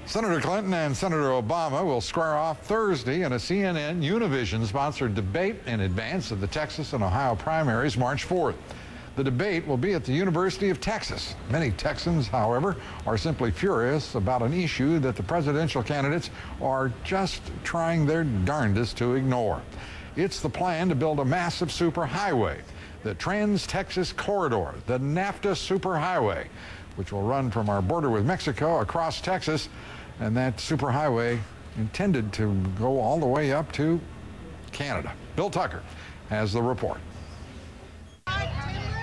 Senator Clinton and Senator Obama will square off Thursday in a CNN Univision-sponsored debate in advance of the Texas and Ohio primaries March 4th. The debate will be at the University of Texas. Many Texans, however, are simply furious about an issue that the presidential candidates are just trying their darndest to ignore. It's the plan to build a massive superhighway, the Trans-Texas Corridor, the NAFTA Superhighway, which will run from our border with Mexico across Texas, and that superhighway intended to go all the way up to Canada. Bill Tucker has the report.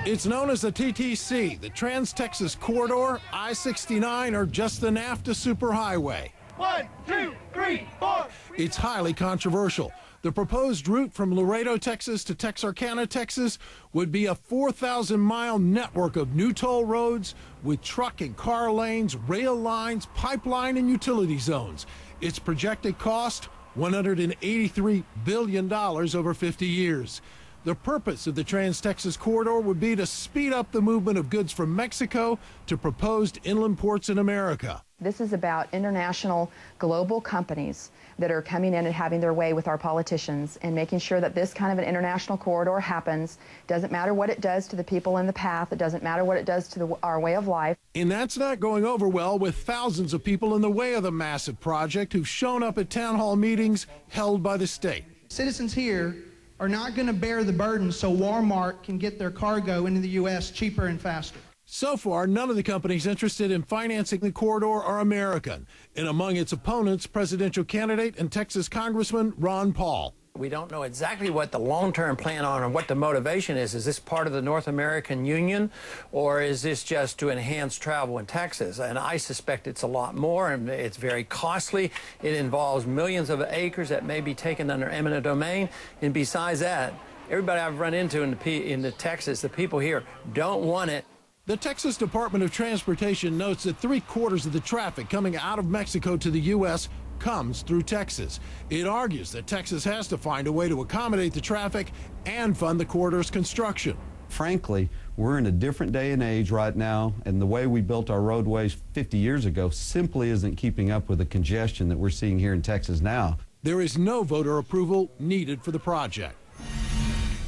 It's known as the TTC, the Trans-Texas Corridor, I-69, or just the NAFTA Superhighway. 1, 2, 3, 4. It's highly controversial. The proposed route from Laredo, Texas to Texarkana, Texas would be a 4,000-mile network of new toll roads with truck and car lanes, rail lines, pipeline, and utility zones. Its projected cost, $183 billion over 50 years. The purpose of the Trans-Texas Corridor would be to speed up the movement of goods from Mexico to proposed inland ports in America. This is about international, global companies that are coming in and having their way with our politicians and making sure that this kind of an international corridor happens. Doesn't matter what it does to the people in the path. It doesn't matter what it does to our way of life. And that's not going over well with thousands of people in the way of the massive project who've shown up at town hall meetings held by the state. Citizens here are not going to bear the burden so Walmart can get their cargo into the U.S. cheaper and faster. So far, none of the companies interested in financing the corridor are American. And among its opponents, presidential candidate and Texas Congressman Ron Paul. We don't know exactly what the long-term plan on or what the motivation is. Is this part of the North American Union, or is this just to enhance travel in Texas? And I suspect it's a lot more, and it's very costly. It involves millions of acres that may be taken under eminent domain. And besides that, everybody I've run into in Texas, the people here don't want it. The Texas Department of Transportation notes that 3/4 of the traffic coming out of Mexico to the U.S. comes through Texas. It argues that Texas has to find a way to accommodate the traffic and fund the corridor's construction. Frankly, we're in a different day and age right now, and the way we built our roadways 50 years ago simply isn't keeping up with the congestion that we're seeing here in Texas now. There is no voter approval needed for the project.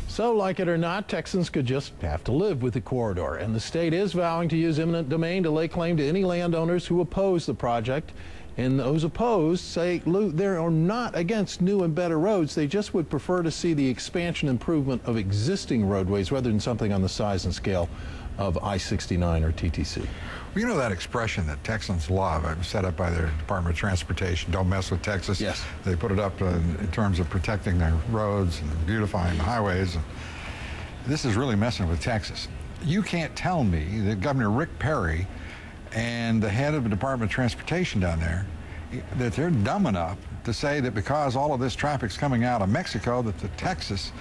So, like it or not, Texans could just have to live with the corridor, and the state is vowing to use eminent domain to lay claim to any landowners who oppose the project. And those opposed say, Lou, they are not against new and better roads. They just would prefer to see the expansion and improvement of existing roadways rather than something on the size and scale of I-69 or TTC. Well, you know that expression that Texans love, set up by their Department of Transportation, don't mess with Texas. Yes. They put it up in terms of protecting their roads and beautifying the highways. This is really messing with Texas. You can't tell me that Governor Rick Perry and the head of the Department of Transportation down there, that they're dumb enough to say that because all of this traffic's coming out of Mexico, that the Texas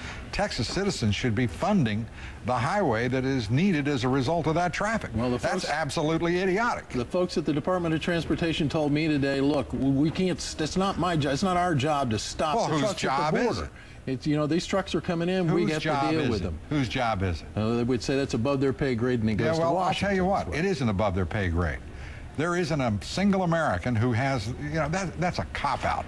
citizens should be funding the highway that is needed as a result of that traffic. Well, that's absolutely idiotic. The folks at the Department of Transportation told me today, look, we can't, it's not my job, it's not our job to stop the trucks at the border. It's, you know, these trucks are coming in, we have to deal with them. Whose job is it? They would say that's above their pay grade, and it goes to Washington. I'll tell you what, it isn't above their pay grade. There isn't a single American who has, you know, that's a cop-out.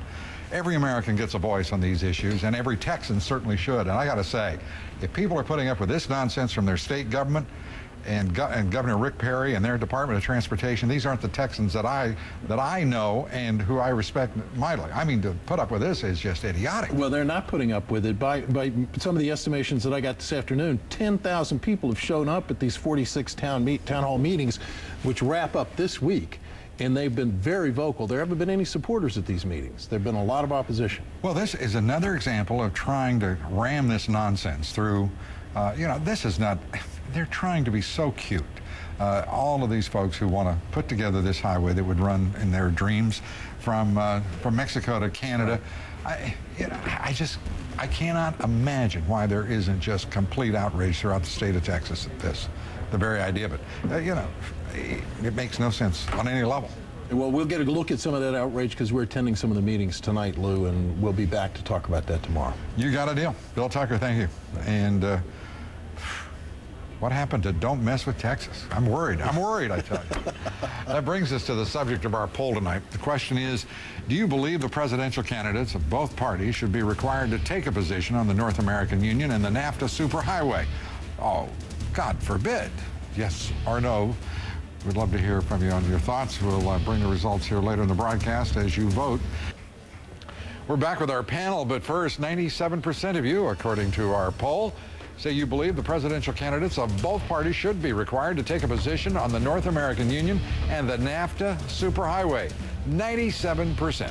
Every American gets a voice on these issues, and every Texan certainly should. And I got to say, if people are putting up with this nonsense from their state government and Governor Rick Perry and their Department of Transportation, these aren't the Texans that I know and who I respect mightily. I mean, to put up with this is just idiotic. Well, they're not putting up with it. By some of the estimations that I got this afternoon, 10,000 people have shown up at these 46 town hall meetings, which wrap up this week. And they've been very vocal. There haven't been any supporters at these meetings. There have been a lot of opposition. Well, this is another example of trying to ram this nonsense through, you know, this is not, they're trying to be so cute. All of these folks who want to put together this highway that would run in their dreams from Mexico to Canada. I cannot imagine why there isn't just complete outrage throughout the state of Texas at this, the very idea of it. You know, it makes no sense on any level. Well, we'll get a look at some of that outrage because we're attending some of the meetings tonight, Lou, and we'll be back to talk about that tomorrow. You got a deal. Bill Tucker, thank you. And What happened to don't mess with Texas? I'm worried, I tell you. That brings us to the subject of our poll tonight. The question is, do you believe the presidential candidates of both parties should be required to take a position on the North American Union and the NAFTA Superhighway? Oh, God forbid. Yes or no? We'd love to hear from you on your thoughts. We'll bring the results here later in the broadcast as you vote. We're back with our panel, but first, 97% of you, according to our poll, say you believe the presidential candidates of both parties should be required to take a position on the North American Union and the NAFTA Superhighway. 97%.